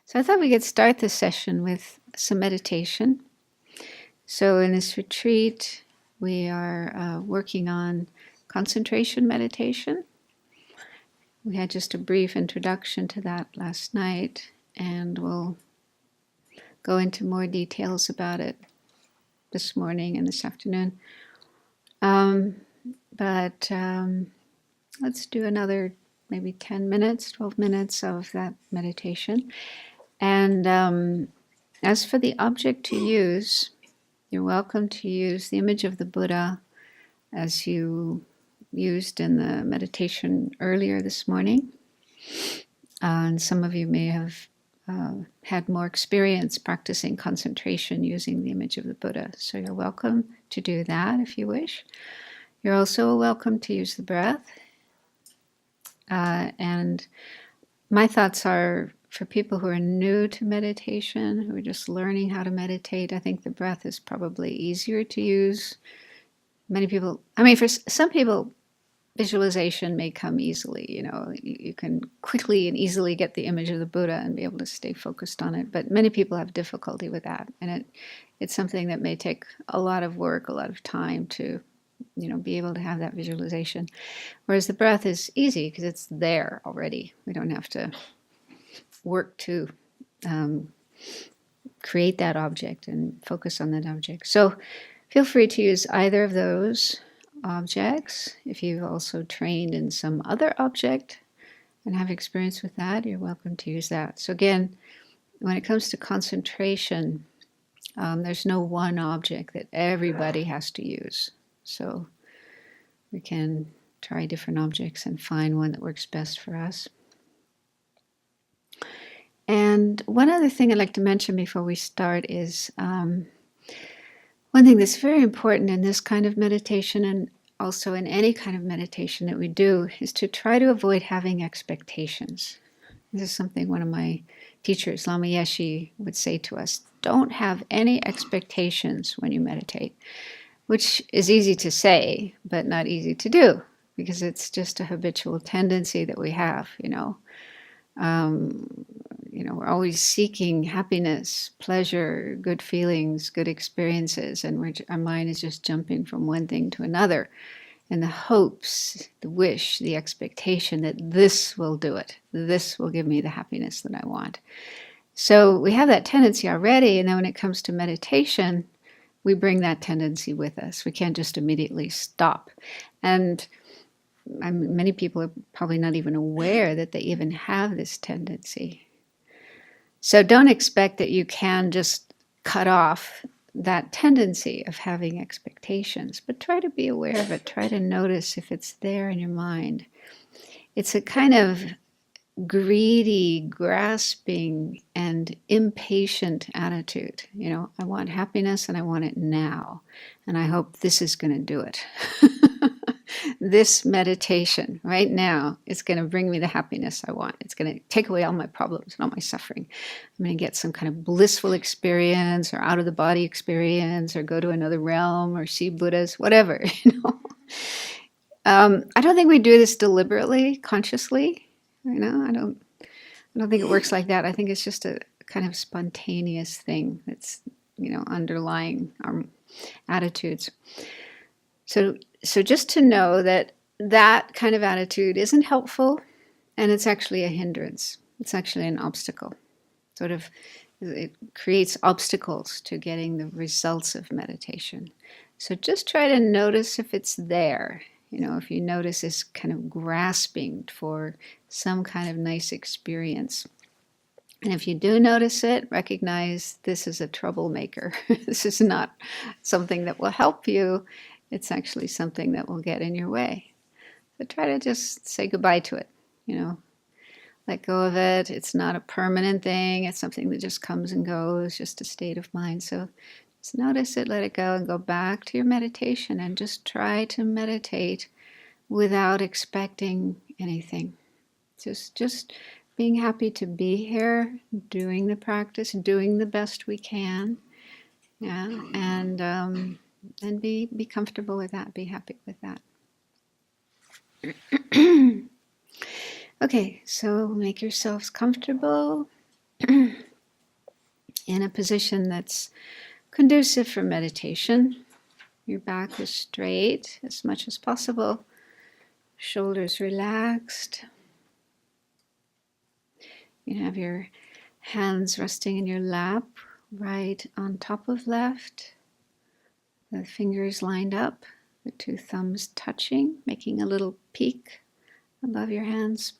So I thought we could start this session with some meditation. So in this retreat, we are working on concentration meditation. We had just a brief introduction to that last night, and we'll go into more details about it this morning and this afternoon. But let's do another maybe 10 minutes, 12 minutes of that meditation. And as for the object to use, you're welcome to use the image of the Buddha as you used in the meditation earlier this morning. And some of you may have had more experience practicing concentration using the image of the Buddha. So you're welcome to do that if you wish. You're also welcome to use the breath. And my thoughts are, for people who are new to meditation, who are just learning how to meditate, I think the breath is probably easier to use. Many people, for some people, visualization may come easily. You can quickly and easily get the image of the Buddha and be able to stay focused on it. But many people have difficulty with that. And it's something that may take a lot of work, a lot of time to be able to have that visualization. Whereas the breath is easy because it's there already. We don't have to work to create that object and focus on that object. So feel free to use either of those objects. If you've also trained in some other object and have experience with that, you're welcome to use that. So again, when it comes to concentration, there's no one object that everybody has to use. So we can try different objects and find one that works best for us. And one other thing I'd like to mention before we start is one thing that's very important in this kind of meditation, and also in any kind of meditation that we do, is to try to avoid having expectations. This is something one of my teachers, Lama Yeshe, would say to us. Don't have any expectations when you meditate, which is easy to say, but not easy to do, because it's just a habitual tendency that we have, we're always seeking happiness, pleasure, good feelings, good experiences, and our mind is just jumping from one thing to another. And the hopes, the wish, the expectation that this will do it. This will give me the happiness that I want. So we have that tendency already, and then when it comes to meditation, we bring that tendency with us. We can't just immediately stop. And many people are probably not even aware that they even have this tendency. So don't expect that you can just cut off that tendency of having expectations, but try to be aware of it. Try to notice if it's there in your mind. It's a kind of greedy, grasping, and impatient attitude. I want happiness and I want it now. And I hope this is going to do it. This meditation right now is going to bring me the happiness I want. It's going to take away all my problems and all my suffering. I'm going to get some kind of blissful experience or out of the body experience or go to another realm or see Buddhas, whatever. I don't think we do this deliberately, consciously. I don't think it works like that. I think it's just a kind of spontaneous thing that's, underlying our attitudes. So just to know that kind of attitude isn't helpful, and it's actually a hindrance. It's actually an obstacle. It creates obstacles to getting the results of meditation. So just try to notice if it's there. If you notice this kind of grasping for some kind of nice experience. And if you do notice it, recognize this is a troublemaker. This is not something that will help you. It's actually something that will get in your way. So try to just say goodbye to it, Let go of it. It's not a permanent thing. It's something that just comes and goes, just a state of mind. So just notice it, let it go, and go back to your meditation and just try to meditate without expecting anything. Just being happy to be here, doing the practice, doing the best we can. Yeah, and be comfortable with that, be happy with that. Okay, so make yourselves comfortable. in a position that's conducive for meditation. Your back is straight as much as possible, shoulders relaxed. You have your hands resting in your lap, right on top of left. The fingers lined up, the two thumbs touching, making a little peak above your hands.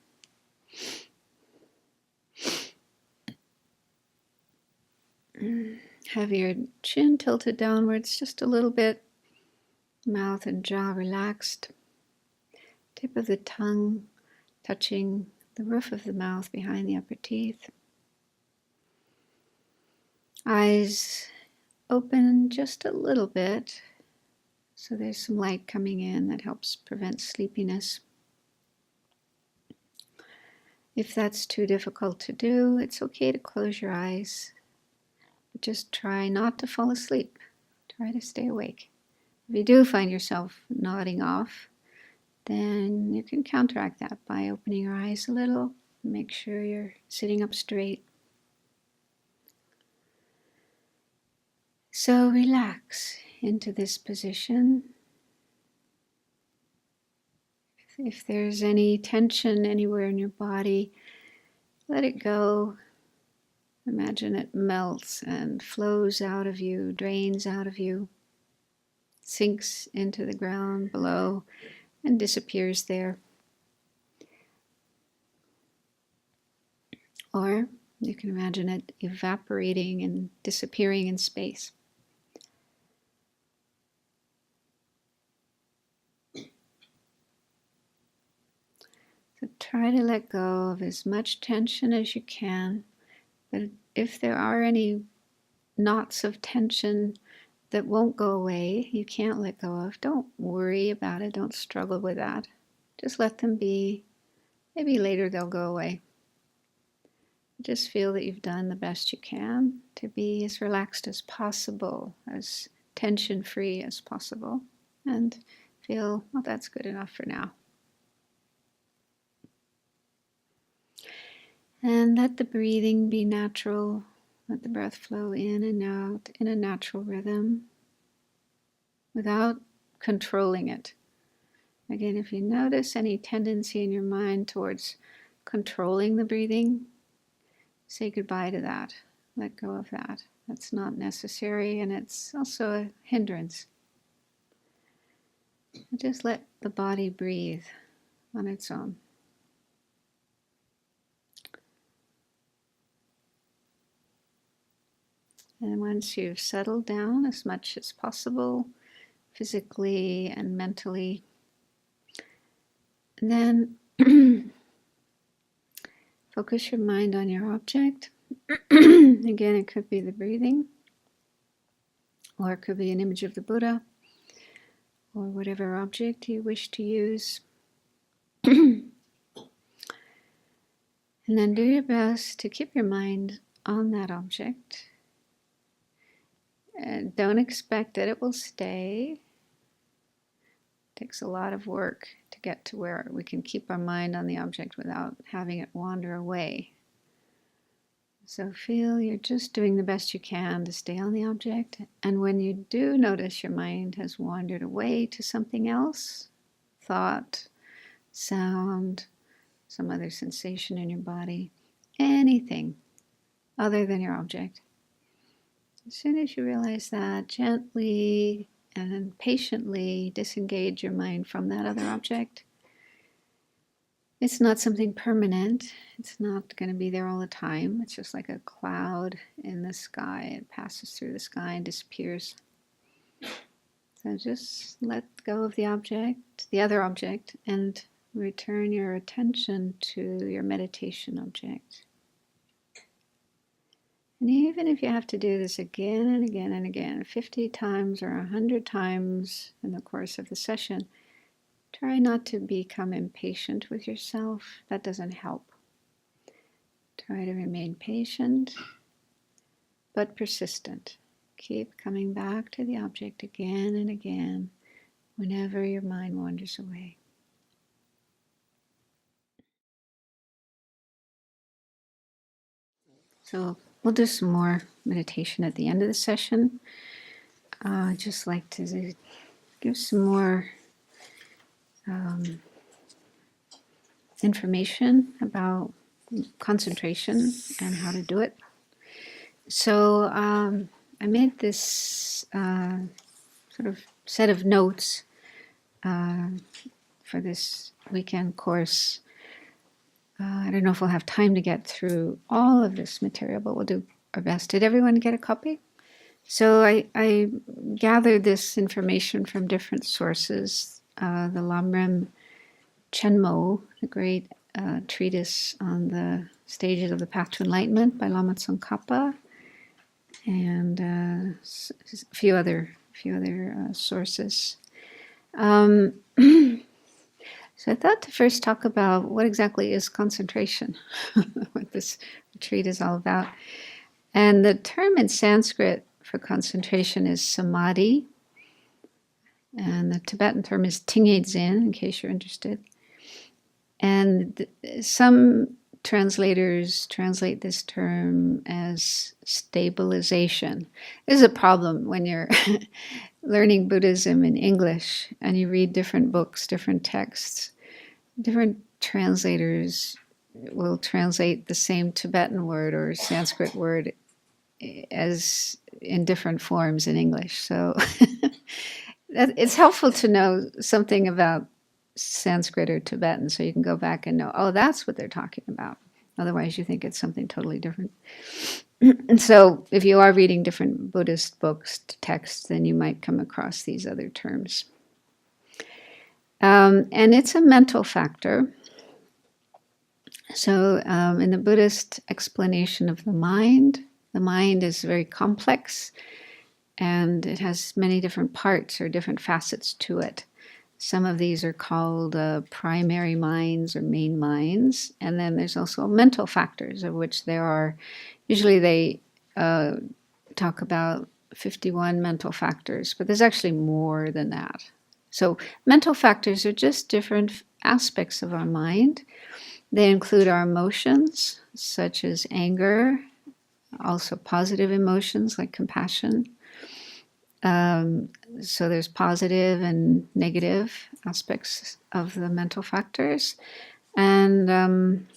Have your chin tilted downwards just a little bit, mouth and jaw relaxed. Tip of the tongue touching the roof of the mouth behind the upper teeth. Eyes open just a little bit, so there's some light coming in that helps prevent sleepiness. If that's too difficult to do, it's okay to close your eyes, but just try not to fall asleep. Try to stay awake. If you do find yourself nodding off, then you can counteract that by opening your eyes a little. Make sure you're sitting up straight. So relax into this position. If there's any tension anywhere in your body, let it go. Imagine it melts and flows out of you, drains out of you, sinks into the ground below, and disappears there. Or you can imagine it evaporating and disappearing in space. So try to let go of as much tension as you can, but if there are any knots of tension that won't go away, you can't let go of, don't worry about it, don't struggle with that. Just let them be. Maybe later they'll go away. Just feel that you've done the best you can to be as relaxed as possible, as tension-free as possible, and feel, well, that's good enough for now. And let the breathing be natural. Let the breath flow in and out in a natural rhythm without controlling it. Again, if you notice any tendency in your mind towards controlling the breathing, say goodbye to that. Let go of that. That's not necessary, and it's also a hindrance. Just let the body breathe on its own. And once you've settled down as much as possible, physically and mentally, then focus your mind on your object. Again, it could be the breathing, or it could be an image of the Buddha, or whatever object you wish to use. And then do your best to keep your mind on that object. And don't expect that it will stay. It takes a lot of work to get to where we can keep our mind on the object without having it wander away. So feel you're just doing the best you can to stay on the object. And when you do notice your mind has wandered away to something else, thought, sound, some other sensation in your body, anything other than your object, as soon as you realize that, gently and patiently disengage your mind from that other object. It's not something permanent. It's not going to be there all the time. It's just like a cloud in the sky. It passes through the sky and disappears. So just let go of the object, the other object, and return your attention to your meditation object. And even if you have to do this again and again and again, 50 times or 100 times in the course of the session, try not to become impatient with yourself. That doesn't help. Try to remain patient, but persistent. Keep coming back to the object again and again whenever your mind wanders away. So we'll do some more meditation at the end of the session. I'd just like to give some more information about concentration and how to do it. So I made this sort of set of notes for this weekend course. I don't know if we'll have time to get through all of this material, but we'll do our best. Did everyone get a copy? So I gathered this information from different sources. The Lamrim Chenmo, the great treatise on the stages of the path to enlightenment by Lama Tsongkhapa, and a few other sources. So I thought to first talk about what exactly is concentration, what this retreat is all about. And the term in Sanskrit for concentration is samadhi, and the Tibetan term is tingye dzin, in case you're interested. And some translators translate this term as stabilization. This is a problem when you're learning Buddhism in English and you read different books, different texts. Different translators will translate the same Tibetan word or Sanskrit word as in different forms in English. So it's helpful to know something about Sanskrit or Tibetan so you can go back and know, oh, that's what they're talking about. Otherwise, you think it's something totally different. And so if you are reading different Buddhist books, texts, then you might come across these other terms. And it's a mental factor. So in the Buddhist explanation of the mind is very complex, and it has many different parts or different facets to it. Some of these are called primary minds or main minds, and then there's also mental factors, of which there are, usually they talk about 51 mental factors, but there's actually more than that. So mental factors are just different aspects of our mind. They include our emotions, such as anger, also positive emotions like compassion. So there's positive and negative aspects of the mental factors. And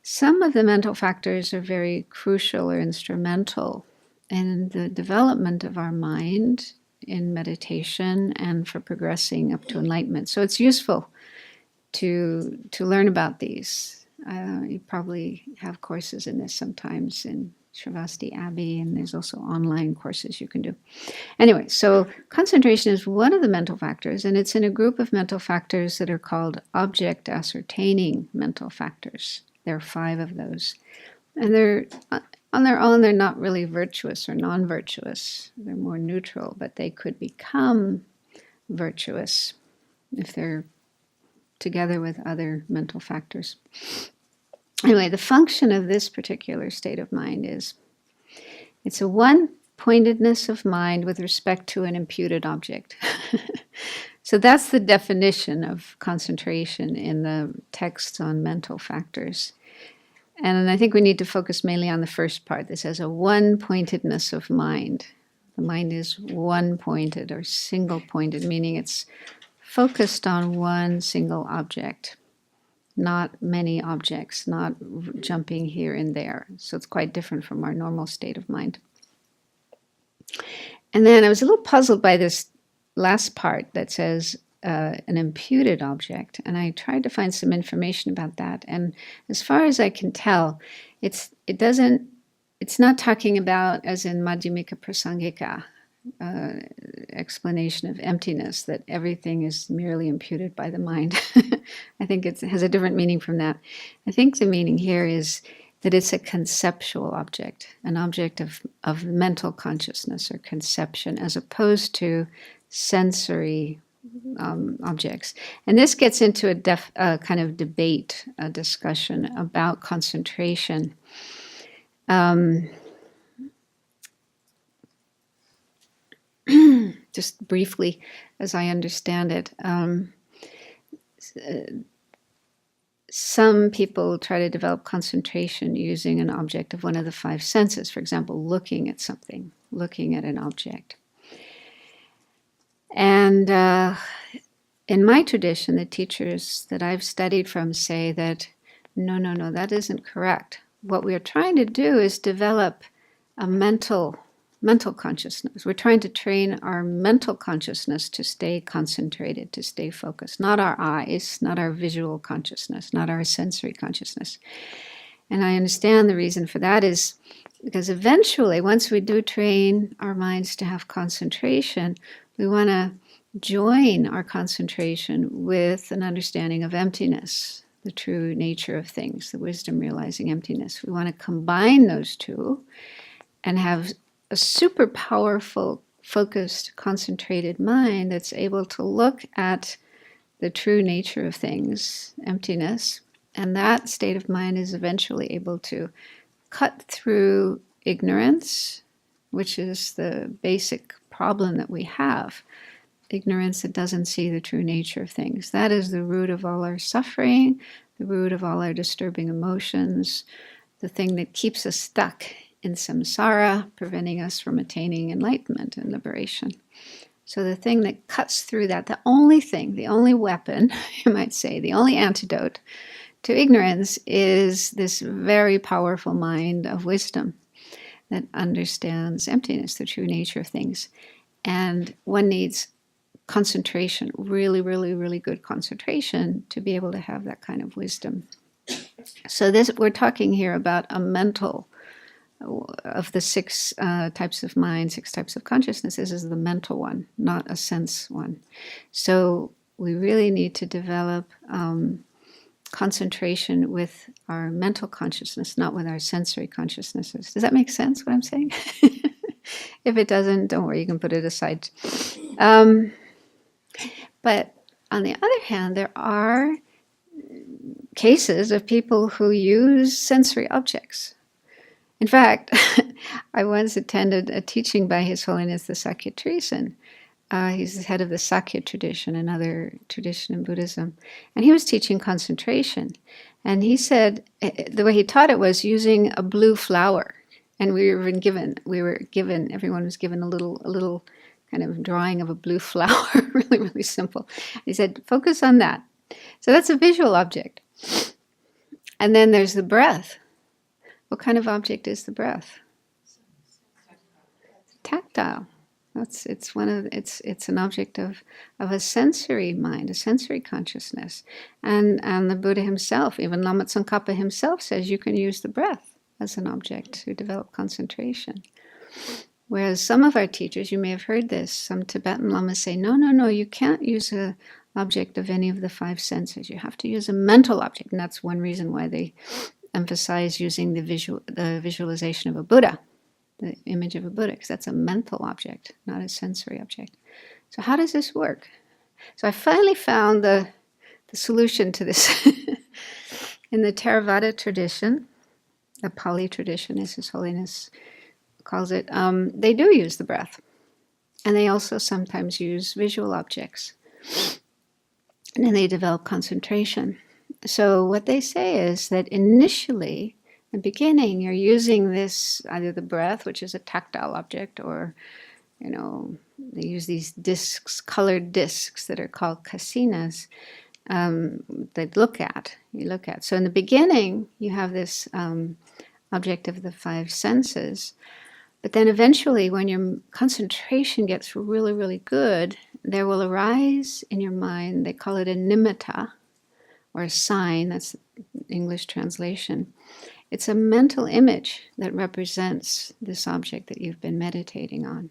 some of the mental factors are very crucial or instrumental in the development of our mind in meditation and for progressing up to enlightenment. So it's useful to learn about these. You probably have courses in this sometimes in Sravasti, Abbey, and there's also online courses you can do. Anyway, so concentration is one of the mental factors, and it's in a group of mental factors that are called object ascertaining mental factors. There are 5 of those. And they're on their own, they're not really virtuous or non-virtuous. They're more neutral, but they could become virtuous if they're together with other mental factors. Anyway, the function of this particular state of mind is it's a one-pointedness of mind with respect to an imputed object. So that's the definition of concentration in the texts on mental factors. And I think we need to focus mainly on the first part. This has a one-pointedness of mind. The mind is one-pointed or single-pointed, meaning it's focused on one single object, not many objects, not jumping here and there. So it's quite different from our normal state of mind. And then I was a little puzzled by this last part that says an imputed object, and I tried to find some information about that. And as far as I can tell, it's not talking about, as in Madhyamika Prasangika, explanation of emptiness, that everything is merely imputed by the mind. I think it has a different meaning from that. I think the meaning here is that it's a conceptual object, an object of mental consciousness or conception, as opposed to sensory objects. And this gets into a kind of debate, a discussion about concentration. Just briefly, as I understand it, some people try to develop concentration using an object of one of the five senses. For example, looking at something, looking at an object. And in my tradition, the teachers that I've studied from say that no, that isn't correct. What we are trying to do is develop a mental consciousness. We're trying to train our mental consciousness to stay concentrated, to stay focused, not our eyes, not our visual consciousness, not our sensory consciousness. And I understand the reason for that is because eventually, once we do train our minds to have concentration, we want to join our concentration with an understanding of emptiness, the true nature of things, the wisdom realizing emptiness. We want to combine those two and have a super powerful, focused, concentrated mind that's able to look at the true nature of things, emptiness, and that state of mind is eventually able to cut through ignorance, which is the basic problem that we have. Ignorance that doesn't see the true nature of things. That is the root of all our suffering, the root of all our disturbing emotions, the thing that keeps us stuck in samsara, preventing us from attaining enlightenment and liberation. So the thing that cuts through that, the only thing, the only weapon, you might say, the only antidote to ignorance is this very powerful mind of wisdom that understands emptiness, the true nature of things. And one needs concentration, really, really, really good concentration to be able to have that kind of wisdom. So this, we're talking here about a mental, of the six types of mind, six types of consciousness. This is the mental one, not a sense one. So we really need to develop concentration with our mental consciousness, not with our sensory consciousnesses. Does that make sense, what I'm saying? If it doesn't, don't worry, you can put it aside. But on the other hand, there are cases of people who use sensory objects. In fact, I once attended a teaching by His Holiness the Sakya Trisan. He's the head of the Sakya tradition, another tradition in Buddhism. And he was teaching concentration. And he said, the way he taught it was using a blue flower. And everyone was given a little kind of drawing of a blue flower, really, really simple. He said, focus on that. So that's a visual object. And then there's the breath. What kind of object is the breath? Tactile. It's an object of a sensory mind, a sensory consciousness. And the Buddha himself, even Lama Tsongkhapa himself, says you can use the breath as an object to develop concentration. Whereas some of our teachers, you may have heard this, some Tibetan lamas say, no, you can't use an object of any of the five senses. You have to use a mental object. And that's one reason why they emphasize using the visualization of a Buddha, the image of a Buddha, because that's a mental object, not a sensory object. So how does this work? So I finally found the solution to this. In the Theravada tradition, the Pali tradition, as His Holiness calls it, they do use the breath. And they also sometimes use visual objects. And then they develop concentration. So what they say is that initially, in the beginning, you're using this, either the breath, which is a tactile object, or, they use these discs, colored discs that are called kasinas, that you look at. So in the beginning, you have this object of the five senses. But then eventually, when your concentration gets really, really good, there will arise in your mind, they call it a nimitta, or a sign, that's English translation. It's a mental image that represents this object that you've been meditating on.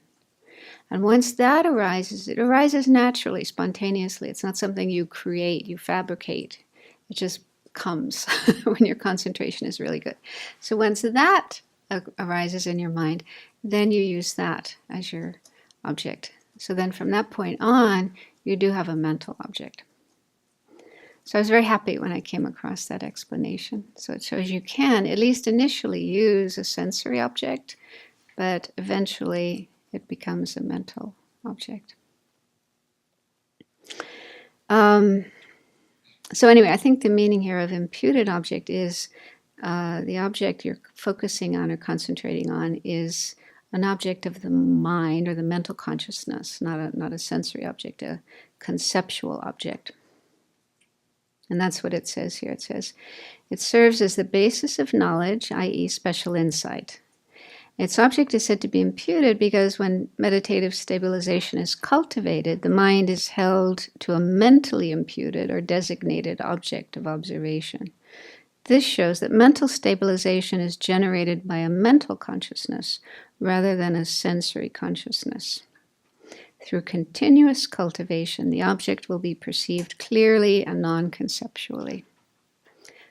And once that arises, it arises naturally, spontaneously. It's not something you create, you fabricate. It just comes when your concentration is really good. So once that arises in your mind, then you use that as your object. So then from that point on, you do have a mental object. So I was very happy when I came across that explanation. So it shows you can, at least initially, use a sensory object, but eventually it becomes a mental object. So anyway, I think the meaning here of imputed object is the object you're focusing on or concentrating on is an object of the mind or the mental consciousness, not a sensory object, a conceptual object. And that's what it says here. It says, it serves as the basis of knowledge, i.e. special insight. Its object is said to be imputed because when meditative stabilization is cultivated, the mind is held to a mentally imputed or designated object of observation. This shows that mental stabilization is generated by a mental consciousness rather than a sensory consciousness. Through continuous cultivation, the object will be perceived clearly and non-conceptually.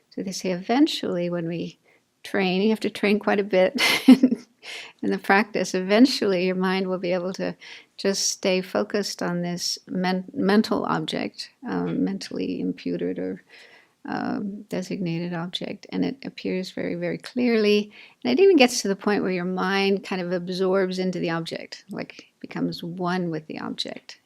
So they say eventually when we train, you have to train quite a bit in the practice, eventually your mind will be able to just stay focused on this mental object, mentally imputed or designated object, and it appears very, very clearly. And it even gets to the point where your mind kind of absorbs into the object, like becomes one with the object.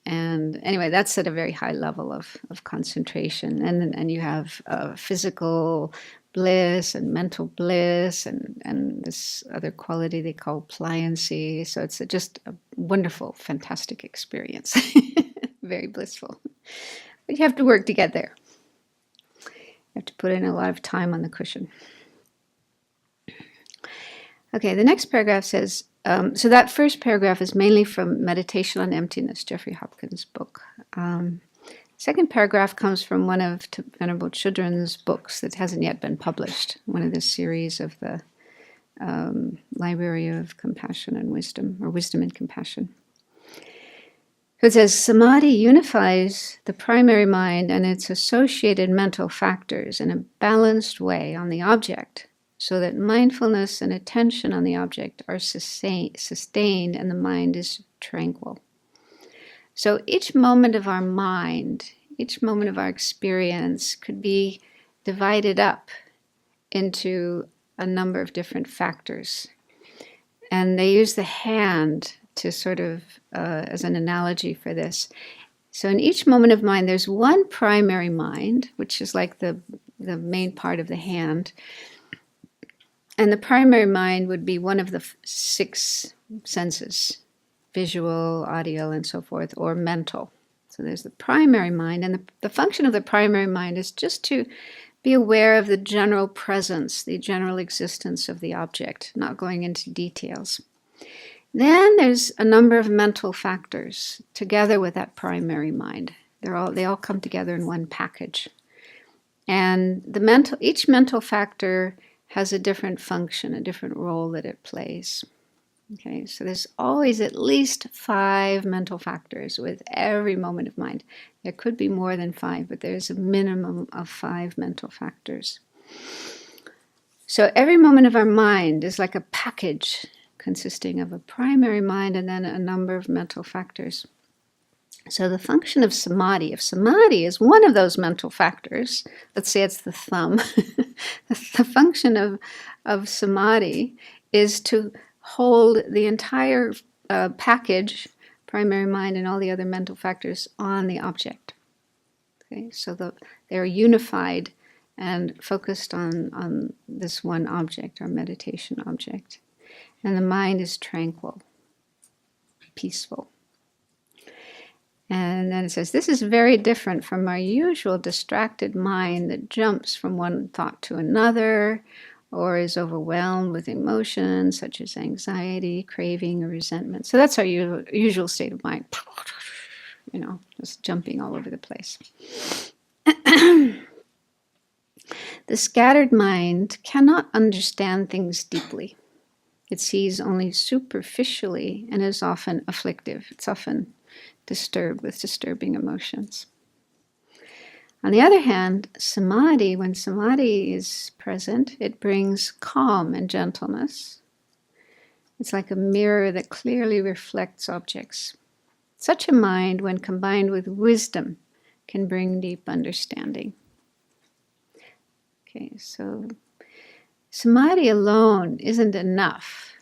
And anyway, that's at a very high level of concentration. And you have physical bliss and mental bliss and this other quality they call pliancy. So it's just a wonderful, fantastic experience. Very blissful. But you have to work to get there. You have to put in a lot of time on the cushion. Okay, the next paragraph says, so that first paragraph is mainly from Meditation on Emptiness, Jeffrey Hopkins' book. Second paragraph comes from one of Venerable Chudrin's books that hasn't yet been published, one of the series of the Library of Compassion and Wisdom, or Wisdom and Compassion. It says, Samadhi unifies the primary mind and its associated mental factors in a balanced way on the object, so that mindfulness and attention on the object are sustained and the mind is tranquil. So each moment of our mind, each moment of our experience could be divided up into a number of different factors. And they use the hand to sort of, as an analogy for this. So in each moment of mind, there's one primary mind, which is like the main part of the hand. And the primary mind would be one of the 6 senses, visual, audio, and so forth, or mental. So there's the primary mind, and the function of the primary mind is just to be aware of the general presence, the general existence of the object, not going into details. Then there's a number of mental factors together with that primary mind. They all come together in one package. And each mental factor has a different function, a different role that it plays. Okay, so there's always at least 5 mental factors with every moment of mind. There could be more than 5, but there's a minimum of 5 mental factors. So every moment of our mind is like a package consisting of a primary mind and then a number of mental factors. So the function of samadhi, if samadhi is one of those mental factors, let's say it's the thumb, the function of samadhi is to hold the entire package, primary mind and all the other mental factors, on the object. Okay, so they're unified and focused on this one object, our meditation object. And the mind is tranquil, peaceful. And then it says, this is very different from our usual distracted mind that jumps from one thought to another, or is overwhelmed with emotions such as anxiety, craving, or resentment. So that's our usual state of mind, just jumping all over the place. The scattered mind cannot understand things deeply. It sees only superficially and is often afflictive. It's often disturbed with disturbing emotions. On the other hand, samadhi, when samadhi is present, it brings calm and gentleness. It's like a mirror that clearly reflects objects. Such a mind, when combined with wisdom, can bring deep understanding. Okay, so samadhi alone isn't enough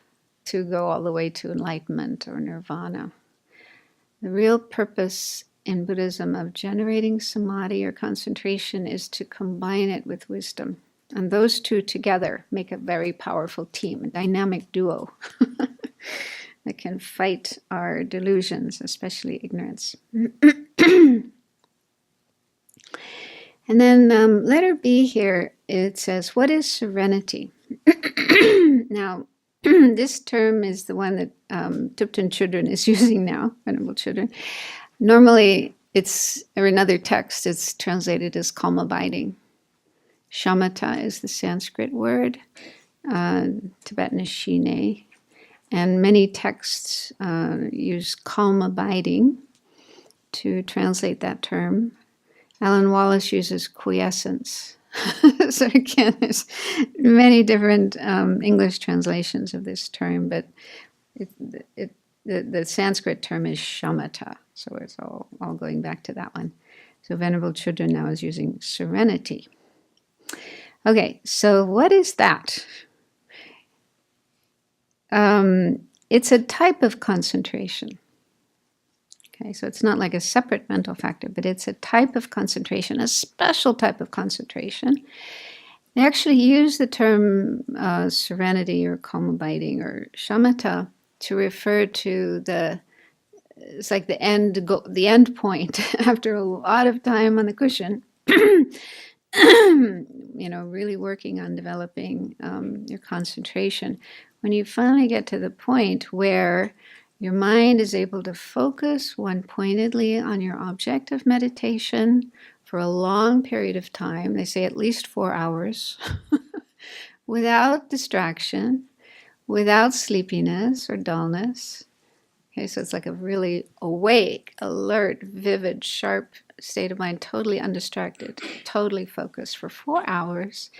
to go all the way to enlightenment or nirvana. The real purpose in Buddhism of generating samadhi or concentration is to combine it with wisdom. And those two together make a very powerful team, a dynamic duo that can fight our delusions, especially ignorance. And then letter B here, it says, what is serenity? Now, this term is the one that Tupten children is using now, Venerable children. Normally, or in other texts, it's translated as calm abiding. Shamatha is the Sanskrit word. Tibetan is shine. And many texts use calm abiding to translate that term. Alan Wallace uses quiescence. So again, there's many different English translations of this term, but the Sanskrit term is shamatha. So it's all going back to that one. So Venerable Children now is using serenity. Okay, so what is that? It's a type of concentration. Okay, so it's not like a separate mental factor, but it's a type of concentration, a special type of concentration. They actually use the term serenity or calm abiding or shamatha to refer to it's like the end point after a lot of time on the cushion. Really working on developing your concentration. When you finally get to the point where your mind is able to focus one-pointedly on your object of meditation for a long period of time, they say at least 4 hours, without distraction, without sleepiness or dullness. Okay, so it's like a really awake, alert, vivid, sharp state of mind, totally undistracted, totally focused for 4 hours.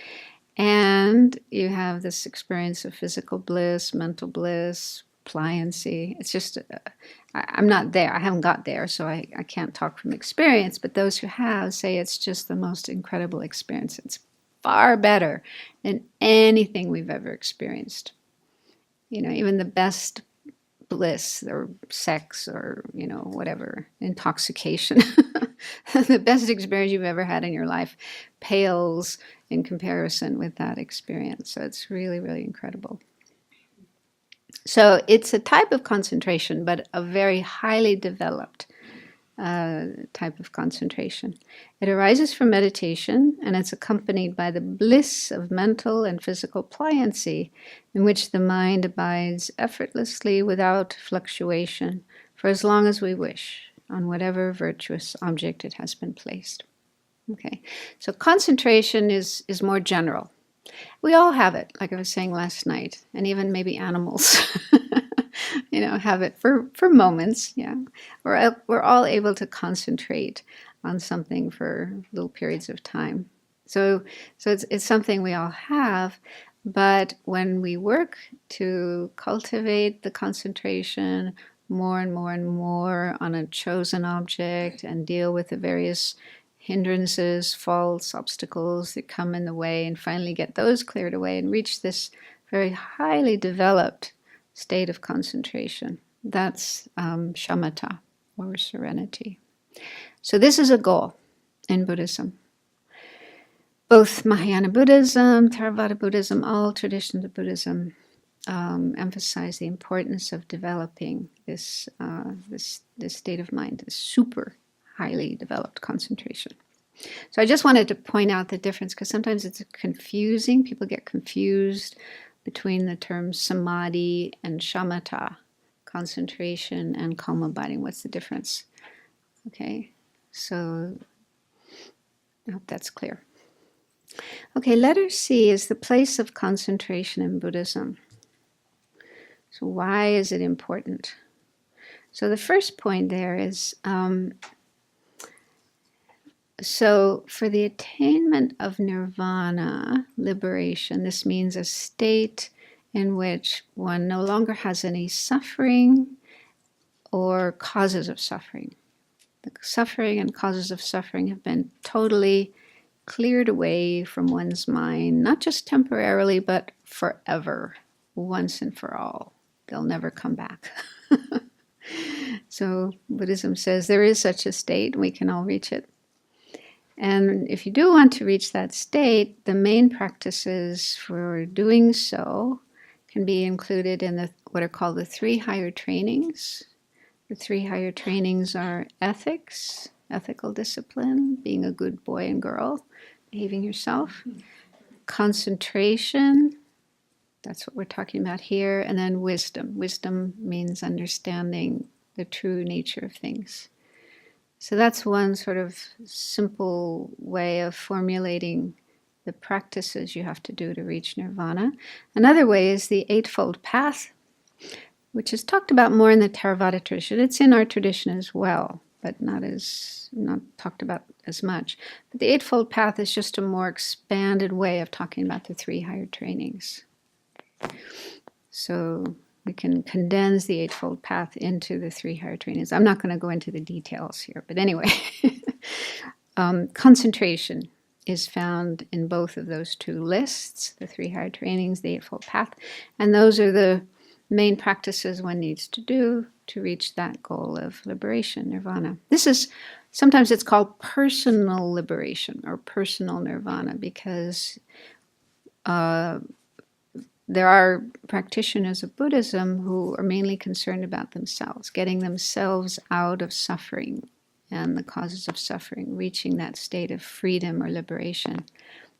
And you have this experience of physical bliss, mental bliss, pliancy. It's just, I'm not there. I haven't got there, so I can't talk from experience. But those who have say it's just the most incredible experience. It's far better than anything we've ever experienced. Even the best bliss or sex or, whatever, intoxication. The best experience you've ever had in your life pales in comparison with that experience. So it's really, really incredible. So it's a type of concentration, but a very highly developed type of concentration. It arises from meditation, and it's accompanied by the bliss of mental and physical pliancy, in which the mind abides effortlessly without fluctuation for as long as we wish on whatever virtuous object it has been placed. Okay, so concentration is more general. We all have it, like I was saying last night, and even maybe animals, have it for moments. Yeah, we're all able to concentrate on something for little periods of time. So it's something we all have, but when we work to cultivate the concentration more and more and more on a chosen object and deal with the various hindrances, faults, obstacles that come in the way, and finally get those cleared away and reach this very highly developed state of concentration. That's shamatha, or serenity. So this is a goal in Buddhism. Both Mahayana Buddhism, Theravada Buddhism, all traditions of Buddhism emphasize the importance of developing this state of mind, this super highly developed concentration. So I just wanted to point out the difference, because sometimes it's confusing. People get confused between the terms samadhi and shamatha, concentration and calm abiding. What's the difference? Okay, so I hope that's clear. Okay, letter C is the place of concentration in Buddhism. So why is it important? So the first point there is, so for the attainment of nirvana, liberation, this means a state in which one no longer has any suffering or causes of suffering. The suffering and causes of suffering have been totally cleared away from one's mind, not just temporarily, but forever, once and for all. They'll never come back. So Buddhism says there is such a state, and we can all reach it. And if you do want to reach that state, the main practices for doing so can be included in what are called the 3 higher trainings. The 3 higher trainings are ethics, ethical discipline, being a good boy and girl, behaving yourself, concentration, that's what we're talking about here, and then wisdom. Wisdom means understanding the true nature of things. So that's one sort of simple way of formulating the practices you have to do to reach nirvana. Another way is the Eightfold Path, which is talked about more in the Theravada tradition. It's in our tradition as well, but not talked about as much. But the Eightfold Path is just a more expanded way of talking about the 3 higher trainings. So we can condense the Eightfold Path into the 3 higher trainings. I'm not going to go into the details here, but anyway, concentration is found in both of those 2 lists, the 3 higher trainings, the Eightfold Path, and those are the main practices one needs to do to reach that goal of liberation, nirvana. Sometimes it's called personal liberation or personal nirvana because there are practitioners of Buddhism who are mainly concerned about themselves, getting themselves out of suffering and the causes of suffering, reaching that state of freedom or liberation.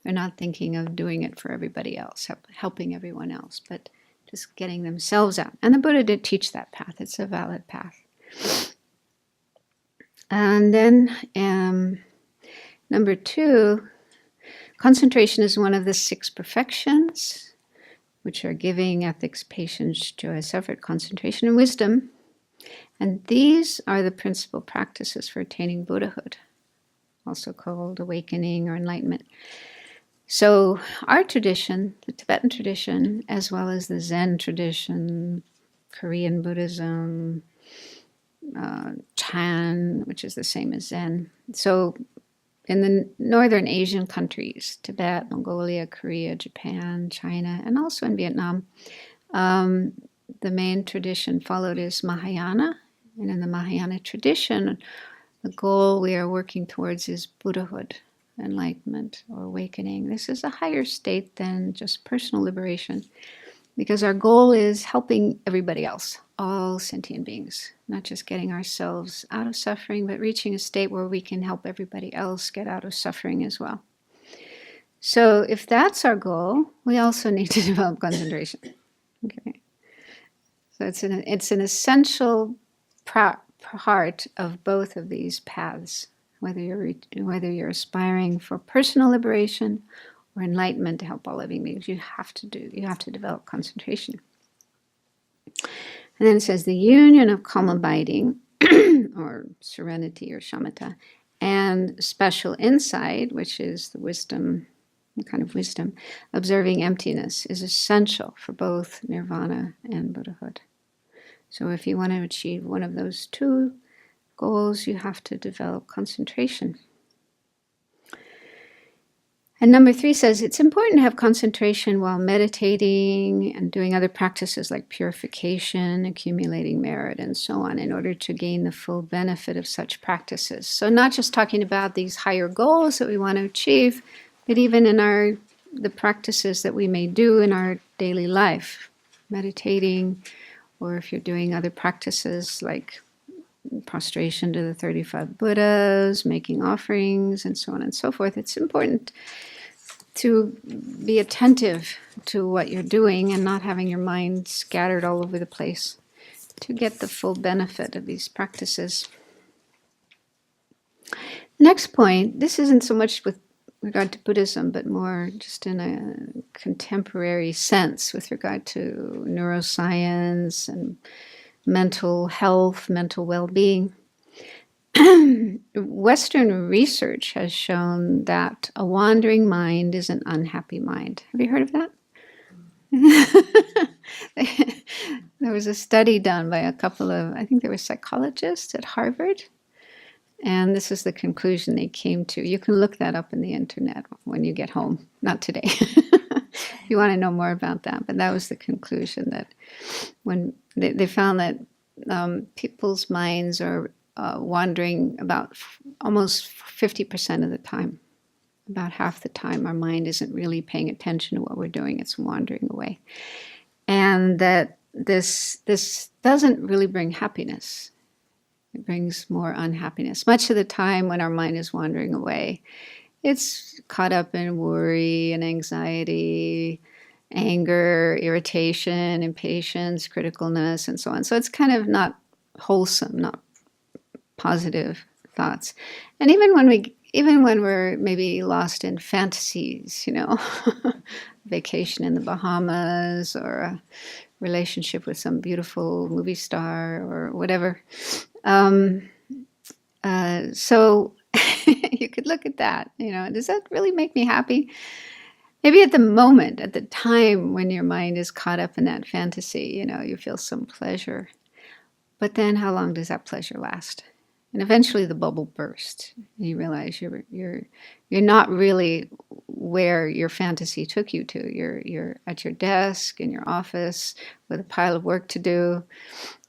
They're not thinking of doing it for everybody else, helping everyone else, but just getting themselves out. And the Buddha did teach that path. It's a valid path. And then number 2, concentration is one of the 6 perfections, which are giving, ethics, patience, joy, effort, concentration, and wisdom. And these are the principal practices for attaining Buddhahood, also called awakening or enlightenment. So our tradition, the Tibetan tradition, as well as the Zen tradition, Korean Buddhism, Chan, which is the same as Zen. So in the northern Asian countries, Tibet, Mongolia, Korea, Japan, China, and also in Vietnam, the main tradition followed is Mahayana. And in the Mahayana tradition, the goal we are working towards is Buddhahood, enlightenment, or awakening. This is a higher state than just personal liberation, because our goal is helping everybody else, all sentient beings, not just getting ourselves out of suffering, but reaching a state where we can help everybody else get out of suffering as well. So if that's our goal, we also need to develop concentration. Okay. So it's an essential part of both of these paths, whether you're aspiring for personal liberation or enlightenment to help all living beings. You have to develop concentration. And then it says the union of calm abiding, or serenity or shamatha, and special insight, which is the wisdom, the kind of wisdom, observing emptiness, is essential for both nirvana and Buddhahood. So if you want to achieve one of those 2 goals, you have to develop concentration. And number 3 says it's important to have concentration while meditating and doing other practices like purification, accumulating merit, and so on, in order to gain the full benefit of such practices. So not just talking about these higher goals that we want to achieve, but even in the practices that we may do in our daily life, meditating, or if you're doing other practices like prostration to the 35 Buddhas, making offerings, and so on and so forth. It's important to be attentive to what you're doing and not having your mind scattered all over the place to get the full benefit of these practices. Next point, this isn't so much with regard to Buddhism, but more just in a contemporary sense with regard to neuroscience and mental health, mental well-being. Western research has shown that a wandering mind is an unhappy mind. Have you heard of that? There was a study done by a couple of, I think they were psychologists at Harvard, and this is the conclusion they came to. You can look that up in the internet when you get home, not today, if you want to know more about that. But that was the conclusion, that when they found that people's minds are wandering about almost 50% of the time. About half the time, our mind isn't really paying attention to what we're doing; it's wandering away, and that this doesn't really bring happiness. It brings more unhappiness. Much of the time, when our mind is wandering away, it's caught up in worry and anxiety, anger, irritation, impatience, criticalness, and so on. So it's kind of not wholesome, not positive thoughts. And even when we're maybe lost in fantasies, vacation in the Bahamas or a relationship with some beautiful movie star or whatever. So you could look at that, does that really make me happy? Maybe at the moment, at the time when your mind is caught up in that fantasy, you feel some pleasure. But then how long does that pleasure last? And eventually the bubble bursts. And you realize you're not really where your fantasy took you to. You're at your desk in your office with a pile of work to do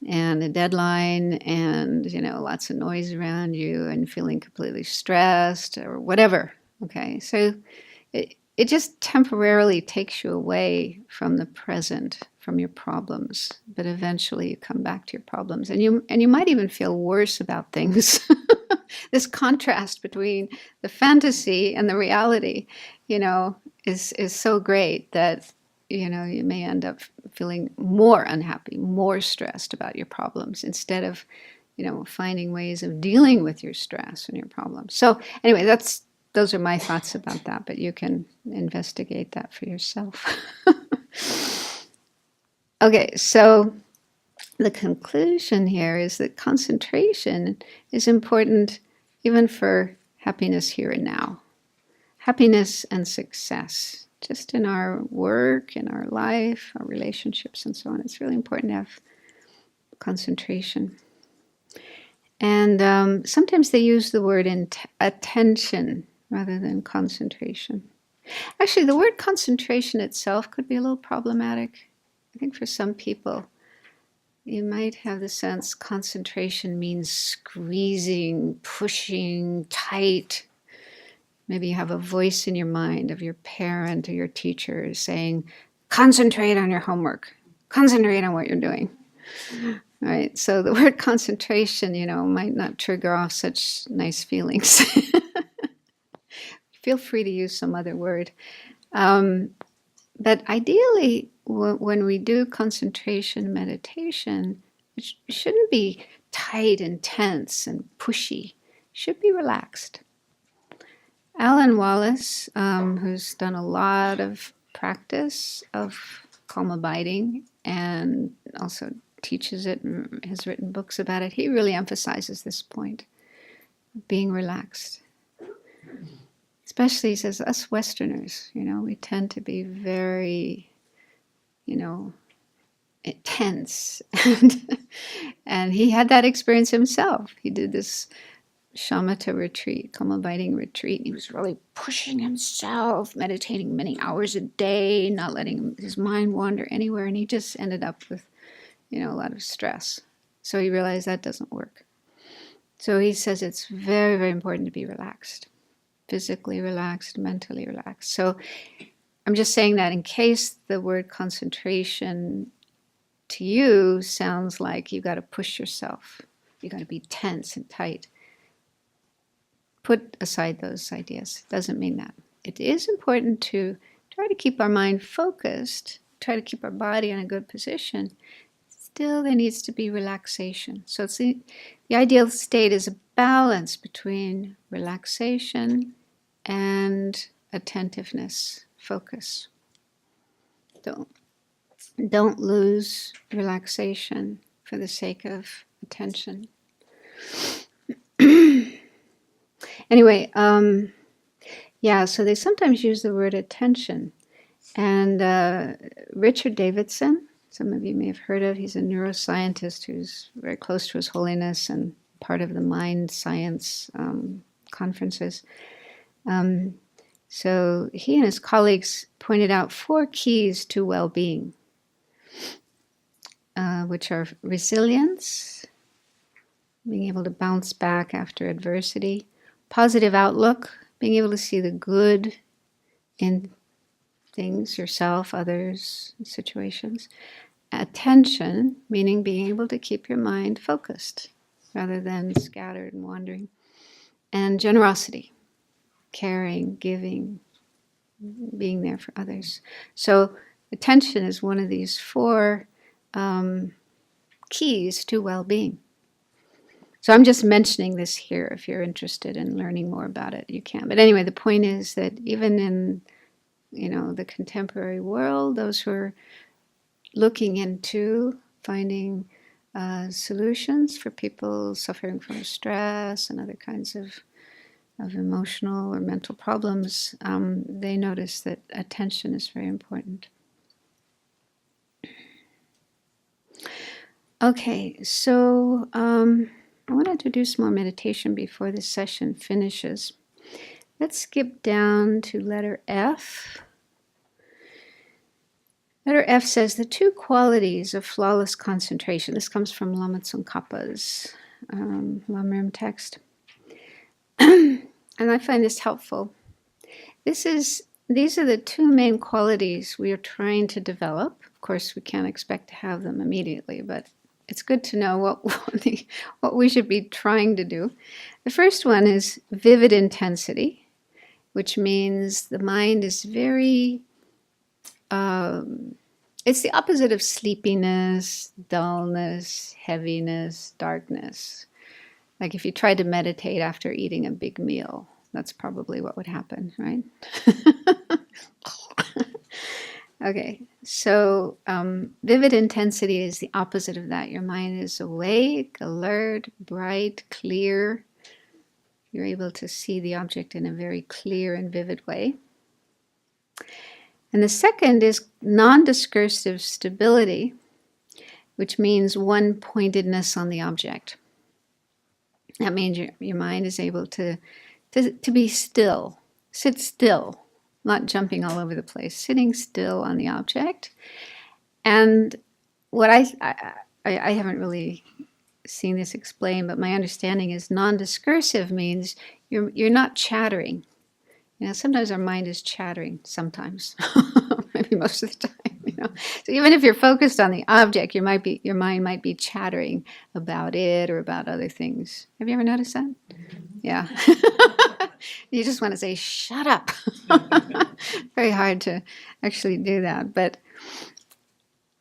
and a deadline and lots of noise around you and feeling completely stressed or whatever. Okay, so it just temporarily takes you away from the present, from your problems, but eventually you come back to your problems, and you might even feel worse about things. This contrast between the fantasy and the reality, is so great that you may end up feeling more unhappy, more stressed about your problems instead of finding ways of dealing with your stress and your problems. So anyway, those are my thoughts about that, but you can investigate that for yourself. Okay, so the conclusion here is that concentration is important even for happiness here and now. Happiness and success, just in our work, in our life, our relationships, and so on. It's really important to have concentration. And sometimes they use the word attention rather than concentration. Actually, the word concentration itself could be a little problematic. I think for some people, you might have the sense concentration means squeezing, pushing, tight. Maybe you have a voice in your mind of your parent or your teacher saying, concentrate on your homework, concentrate on what you're doing. All right, so the word concentration, might not trigger off such nice feelings. Feel free to use some other word. But ideally, when we do concentration meditation, it shouldn't be tight and tense and pushy. It should be relaxed. Alan Wallace, who's done a lot of practice of calm abiding and also teaches it and has written books about it, he really emphasizes this point of being relaxed. Especially, he says, us Westerners, we tend to be very, tense. And he had that experience himself. He did this shamatha retreat, calm abiding retreat. He was really pushing himself, meditating many hours a day, not letting his mind wander anywhere. And he just ended up with, a lot of stress. So he realized that doesn't work. So he says it's very, very important to be relaxed. Physically relaxed, mentally relaxed. So I'm just saying that in case the word concentration to you sounds like you got to push yourself, you got to be tense and tight. Put aside those ideas. It doesn't mean that. It is important to try to keep our mind focused, try to keep our body in a good position. Still, there needs to be relaxation. So it's the ideal state is a balance between relaxation and attentiveness, focus. Don't lose relaxation for the sake of attention. Anyway, so they sometimes use the word attention. And Richard Davidson, some of you may have heard of, he's a neuroscientist who's very close to His Holiness and part of the mind science conferences. So he and his colleagues pointed out 4 keys to well-being. which are resilience, being able to bounce back after adversity, positive outlook, being able to see the good in things, yourself, others, situations. Attention, meaning being able to keep your mind focused rather than scattered and wandering. And generosity, caring, giving, being there for others. So attention is one of these four keys to well-being. So I'm just mentioning this here. If you're interested in learning more about it, you can. But anyway, the point is that even in, the contemporary world, those who are looking into finding solutions for people suffering from stress and other kinds of emotional or mental problems, they notice that attention is very important. Okay, so I want to introduce more meditation before this session finishes. Let's skip down to letter F. Letter F says the two qualities of flawless concentration. This comes from Lama Tsongkhapa's Lamrim text. And I find this helpful. These are the two main qualities we are trying to develop. Of course, we can't expect to have them immediately, but it's good to know what we should be trying to do. The first one is vivid intensity, which means the mind is very, it's the opposite of sleepiness, dullness, heaviness, darkness. Like if you tried to meditate after eating a big meal, that's probably what would happen, right? Okay, so vivid intensity is the opposite of that. Your mind is awake, alert, bright, clear. You're able to see the object in a very clear and vivid way. And the second is non-discursive stability, which means one-pointedness on the object. That means your mind is able to be still, sit still, not jumping all over the place, sitting still on the object. And what I haven't really seen this explained, but my understanding is non-discursive means you're not chattering. Sometimes our mind is chattering, sometimes, maybe most of the time. So even if you're focused on the object, your mind might be chattering about it or about other things. Have you ever noticed that? Yeah. You just want to say, shut up. Very hard to actually do that. But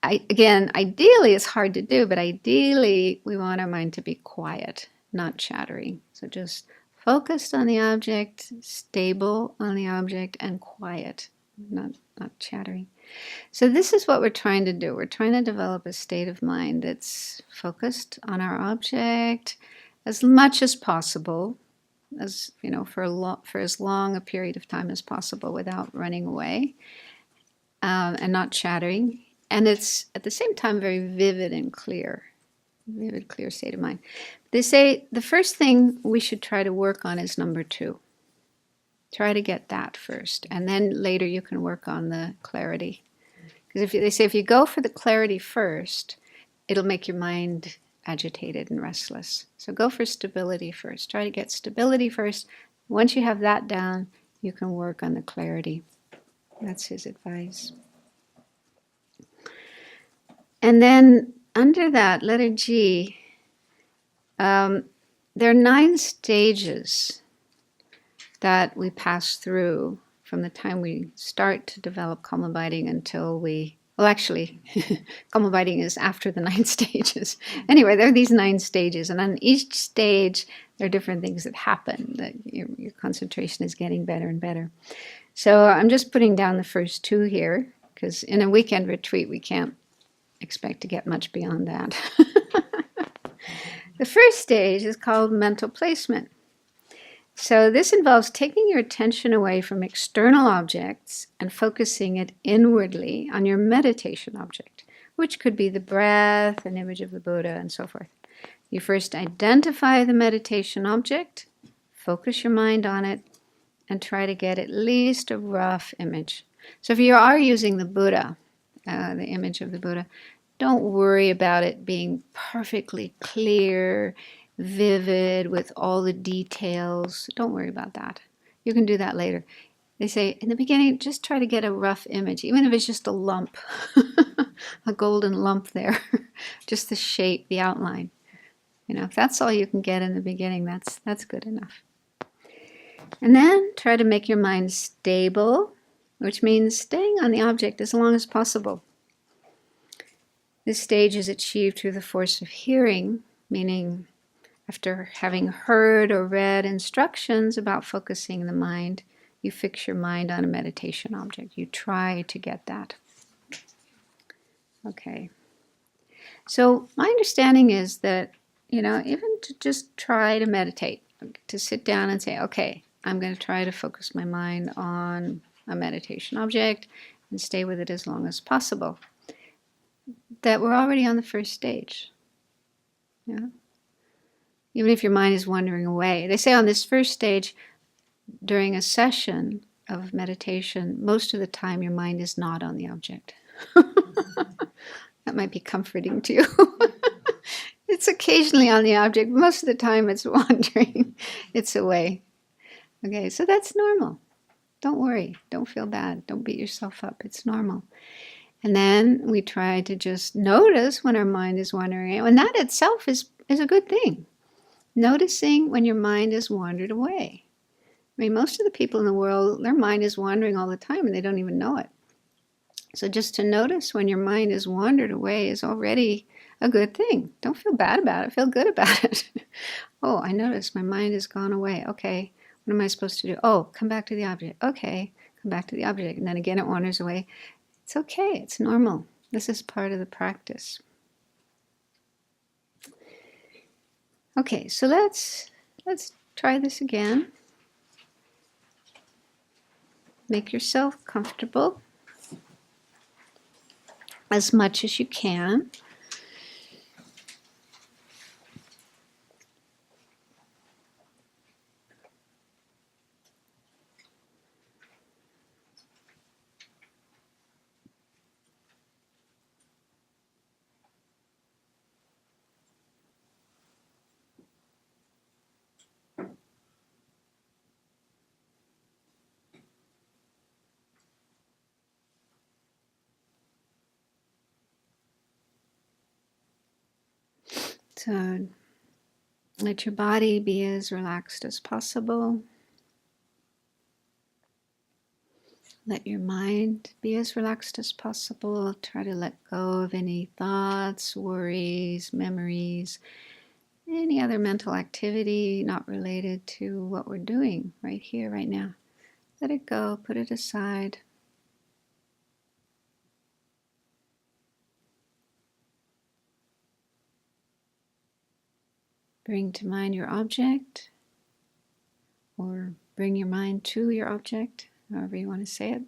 ideally it's hard to do, but ideally we want our mind to be quiet, not chattering. So just focused on the object, stable on the object, and quiet, not chattering. So this is what we're trying to do. We're trying to develop a state of mind that's focused on our object as much as possible, as for as long a period of time as possible without running away, and not chattering. And it's at the same time very vivid and clear. Vivid, clear state of mind. They say the first thing we should try to work on is number 2. Try to get that first, and then later you can work on the clarity. Because if you go for the clarity first, it'll make your mind agitated and restless. So go for stability first. Try to get stability first. Once you have that down, you can work on the clarity. That's his advice. And then under that, letter G, there are 9 stages that we pass through from the time we start to develop calm abiding until calm abiding is after the 9 stages. Anyway, there are these 9 stages, and on each stage, there are different things that happen, that your concentration is getting better and better. So I'm just putting down the first 2 here, because in a weekend retreat, we can't expect to get much beyond that. The first stage is called mental placement. So this involves taking your attention away from external objects and focusing it inwardly on your meditation object, which could be the breath, an image of the Buddha, and so forth. You first identify the meditation object, focus your mind on it, and try to get at least a rough image. So if you are using the Buddha, the image of the Buddha, don't worry about it being perfectly clear, vivid, with all the details. Don't worry about that. You can do that later. They say in the beginning, just try to get a rough image, even if it's just a lump, a golden lump there, just the shape, the outline. If that's all you can get in the beginning, that's good enough. And then try to make your mind stable, which means staying on the object as long as possible. This stage is achieved through the force of hearing, meaning after having heard or read instructions about focusing the mind, you fix your mind on a meditation object. You try to get that. Okay. So my understanding is that, even to just try to meditate, to sit down and say, okay, I'm going to try to focus my mind on a meditation object and stay with it as long as possible, that we're already on the first stage. Yeah. Even if your mind is wandering away. They say on this first stage, during a session of meditation, most of the time your mind is not on the object. That might be comforting to you. It's occasionally on the object. Most of the time it's wandering. It's away. Okay, so that's normal. Don't worry. Don't feel bad. Don't beat yourself up. It's normal. And then we try to just notice when our mind is wandering. And that itself is a good thing. Noticing when your mind is wandered away. I mean, most of the people in the world, their mind is wandering all the time and they don't even know it. So just to notice when your mind is wandered away is already a good thing. Don't feel bad about it. Feel good about it. Oh, I noticed my mind has gone away. Okay, what am I supposed to do? Oh, come back to the object. Okay, come back to the object. And then again it wanders away. It's okay. It's normal. This is part of the practice. Okay, so let's try this again. Make yourself comfortable as much as you can. So let your body be as relaxed as possible. Let your mind be as relaxed as possible. Try to let go of any thoughts, worries, memories, any other mental activity not related to what we're doing right here, right now. Let it go, put it aside. Bring to mind your object, or bring your mind to your object, however you want to say it.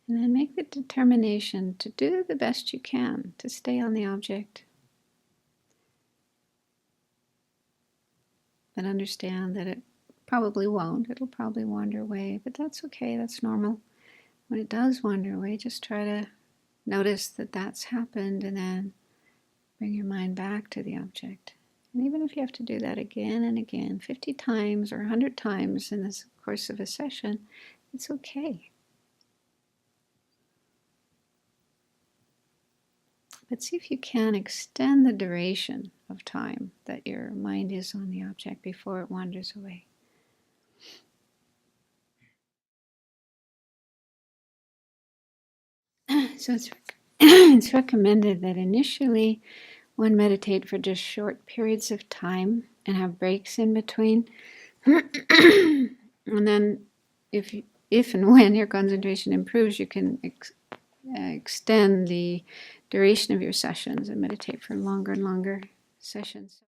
And then make the determination to do the best you can to stay on the object. But understand that it probably won't. It'll probably wander away, but that's okay. That's normal. When it does wander away, just try to notice that that's happened and then bring your mind back to the object. And even if you have to do that again and again, 50 times or 100 times in the course of a session, it's okay. But see if you can extend the duration of time that your mind is on the object before it wanders away. So it's recommended that initially one meditate for just short periods of time and have breaks in between. And then if and when your concentration improves, you can extend the duration of your sessions and meditate for longer and longer sessions.